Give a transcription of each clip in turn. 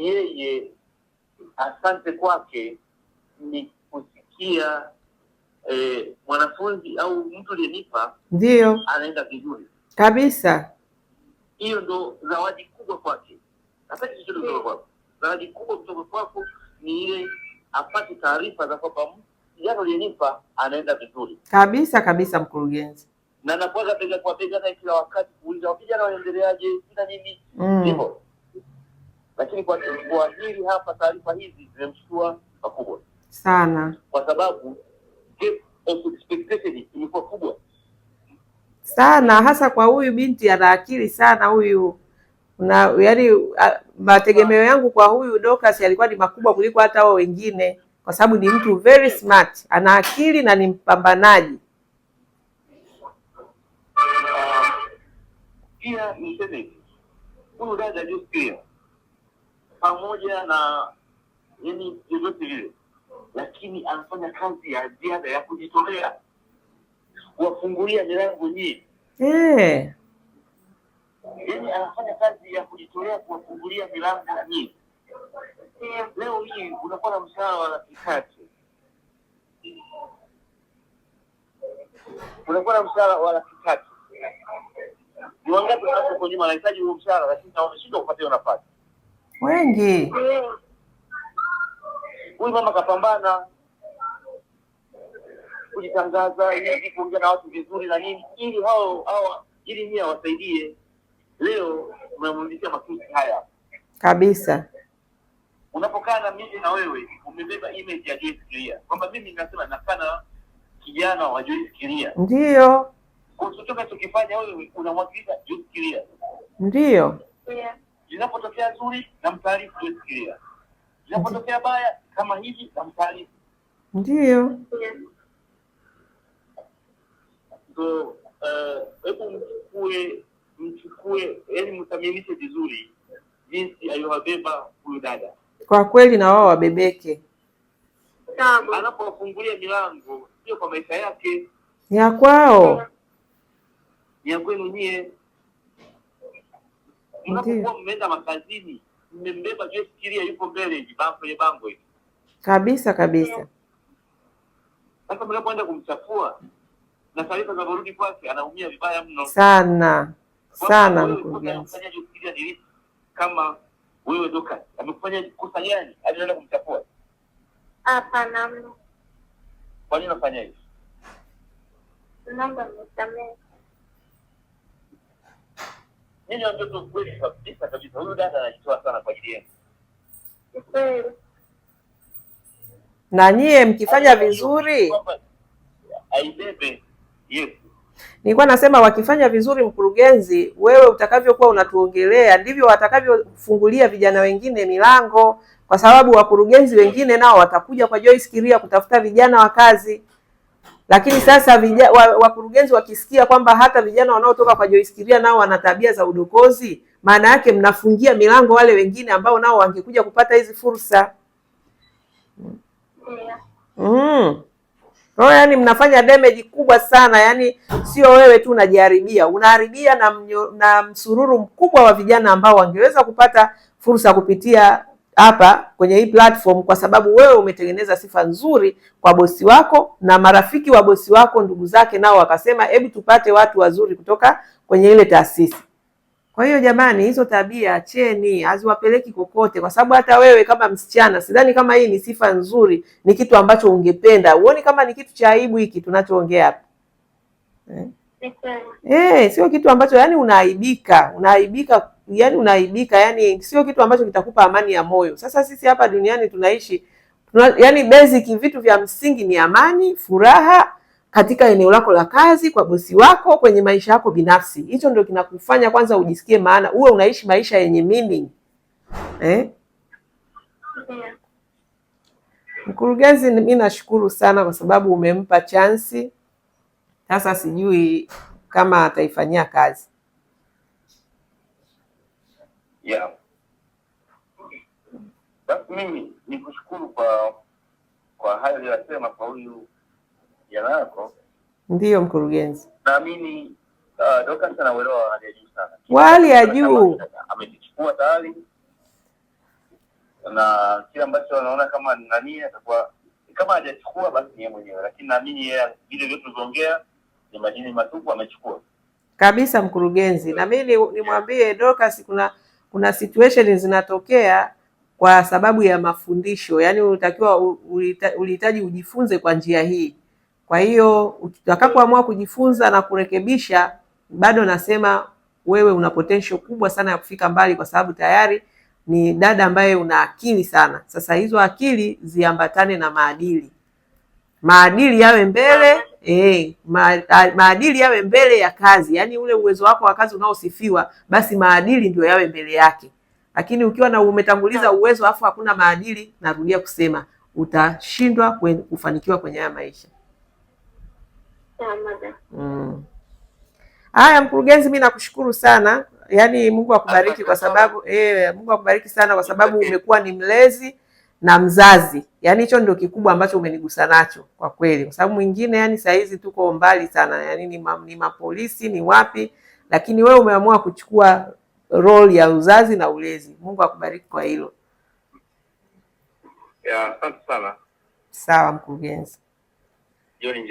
yeye asante kwake ni kusikia mwanafunzi au mtu aliyenipa ndio anaenda vizuri kabisa. Hiyo ndo zawadi kubwa kwake. Hata kitu kutoka kwako, zawadi kubwa kutoka kwako ni ile apate taarifa za kwamba kijana aliyenipa anaenda vizuri kabisa kabisa, mkurugenzi. Na napoza bega kwa bega na kila wakati kuuliza vijana waendeleaje kila nini hivyo. Lakini kwa hili hapa, taarifa hizi zimemshtua pakubwa sana, kwa sababu gap of expectation ilikuwa kubwa sana, hasa kwa huyu binti. Ana akili sana huyu, na yaani mategemeo yangu kwa huyu Dorcas yalikuwa ni makubwa kuliko hata wao wengine, kwa sababu ni mtu very smart, ana akili na ni mpambanaji. Pia niseme huyu dada Josephine pamoja na yani yote vile, lakini anafanya kazi ya ziada ya kujitolea kuwafungulia milango nyingi. Yani anafanya kazi ya kujitolea kuwafungulia milango nyingi. Leo hii unakuwa na mshahara wa laki tatu, unakuwa na mshahara wa laki tatu. Ni wangapi hapo kwa nyuma wanahitaji huo mshahara, lakini hawameshindwa kupata hiyo nafasi? Wengi. Huyu mama kapambana kujitangaza ili kuongea na watu vizuri na nini, ili ili yeye awasaidie. Leo unamrudishia matusi haya kabisa. Unapokaa na mimi na wewe umebeba image ya Joyce Kiria, kwamba mimi ninasema nakana kijana wa Joyce Kiria. Ndio. Kwa chochote tukifanya wewe unamwakilisha Joyce Kiria. Ndio. Inapotokea nzuri na mtaarifu Joyce Kiria. Inapotokea baya kama hivi na mtaarifu. Ndio. So hebu mchukue yani mtaminishe vizuri jinsi aliyowabeba huyu dada. Kwa kweli na wao wabebeke. Anapofungulia milango sio kwa maisha yake, ni ya kwao, ni ya kwenu nyie. Mnapokuwa mmeenda makazini, mmembeba Joyce Kiria yuko mbele hivi kwenye bango hivi. Kabisa kabisa. Sasa mnapoenda kumchafua na taarifa za kurudi kwake, anaumia vibaya mno. Sana sana mkurugenzi. Kama wewe Dorcas amekufanya kosa gani alienda kumchafua? Hapana mno. Kwa nini unafanya hivi? Naomba mnisamehe. Nini ndio kweli kabisa kabisa, huyu dada anajitoa sana kwa ajili yenu. Na nyie mkifanya vizuri aibebe. Yes. Nilikuwa nasema wakifanya vizuri, mkurugenzi, wewe utakavyokuwa unatuongelea ndivyo watakavyofungulia vijana wengine milango, kwa sababu wakurugenzi wengine nao watakuja kwa Joyce Kiria kutafuta vijana wa kazi. Lakini sasa wakurugenzi wakisikia kwamba hata vijana wanaotoka kwa Joyce Kiria nao wana tabia za udokozi, maana yake mnafungia milango wale wengine ambao nao wangekuja kupata hizi fursa. Kwa yani mnafanya damage kubwa sana, yani sio wewe tu unajiharibia, unaharibia na msururu mkubwa wa vijana ambao wangeweza kupata fursa kupitia hapa kwenye hii platform, kwa sababu wewe umetengeneza sifa nzuri kwa bosi wako na marafiki wa bosi wako, ndugu zake nao wakasema hebu tupate watu wazuri kutoka kwenye ile taasisi. Kwa hiyo jamani, hizo tabia acheni, haziwapeleki kokote, kwa sababu hata wewe kama msichana sidhani kama hii ni sifa nzuri, ni kitu ambacho ungependa. Uone kama ni kitu cha aibu hiki tunachoongea hapa. Sio kitu ambacho yani unaibika, yani sio kitu ambacho kitakupa amani ya moyo. Sasa sisi hapa duniani tunaishi yani basic vitu vya msingi ni amani, furaha katika eneo lako la kazi, kwa bosi wako, kwenye maisha yako binafsi. Hicho ndio kinakufanya kwanza ujisikie maana, uwe unaishi maisha yenye meaning. Mkurugenzi, mimi nashukuru sana kwa sababu umempa chansi. Sasa sijui kama ataifanyia kazi. Basi mimi nikushukuru kwa hayo aliyosema kwa huyu jana yako. Ndiyo mkurugenzi. Naamini Dorcas anaelewa hali ya juu sana. Hali ya juu. Amechukua tayari. na kile ambacho wanaona kama nani atakuwa kama hajachukua basi yeye mwenyewe, lakini naamini yeye vile vyote tulizoongea ni majini matupu amechukua kabisa mkurugenzi. Na mimi nimwambie Dorcas, kuna situation zinatokea kwa sababu ya mafundisho, yaani unatakiwa ulihitaji ujifunze kwa njia hii. Kwa hiyo utakapoamua kujifunza na kurekebisha, bado nasema wewe una potential kubwa sana ya kufika mbali, kwa sababu tayari ni dada ambaye una akili sana. Sasa hizo akili ziambatane na maadili, maadili yawe mbele maadili yawe mbele ya kazi. Yaani ule uwezo wako wa kazi unaosifiwa, basi maadili ndio yawe mbele yake. Lakini ukiwa na umetanguliza uwezo afu hakuna maadili, narudia kusema utashindwa kufanikiwa kwenye haya maisha. Haya mkurugenzi, mimi nakushukuru sana. Yaani Mungu akubariki kwa sababu Mungu akubariki sana kwa sababu umekuwa ni mlezi na mzazi. Yaani hicho ndio kikubwa ambacho umenigusa nacho kwa kweli, kwa sababu mwingine yani saa hizi tuko mbali sana, yaani ni mapolisi ni wapi, lakini wewe umeamua kuchukua role ya uzazi na ulezi. Mungu akubariki kwa hilo. Asante sana. Sawa mkurugenzi.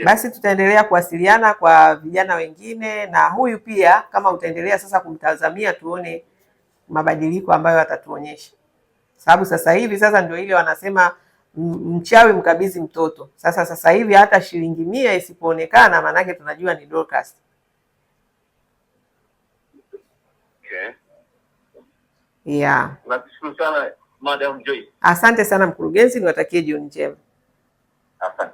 Basi tutaendelea kuwasiliana kwa vijana wengine, na huyu pia kama utaendelea sasa kumtazamia, tuone mabadiliko ambayo atatuonyesha, sababu sasa hivi ndio ile wanasema mchawi mkabidhi mtoto. Sasa hivi hata shilingi 100 isipoonekana, maanake tunajua ni Dorcas. Okay. Yeah. Nakushukuru sana Madam Joyce. Asante sana mkurugenzi, niwatakie jioni njema. Asante.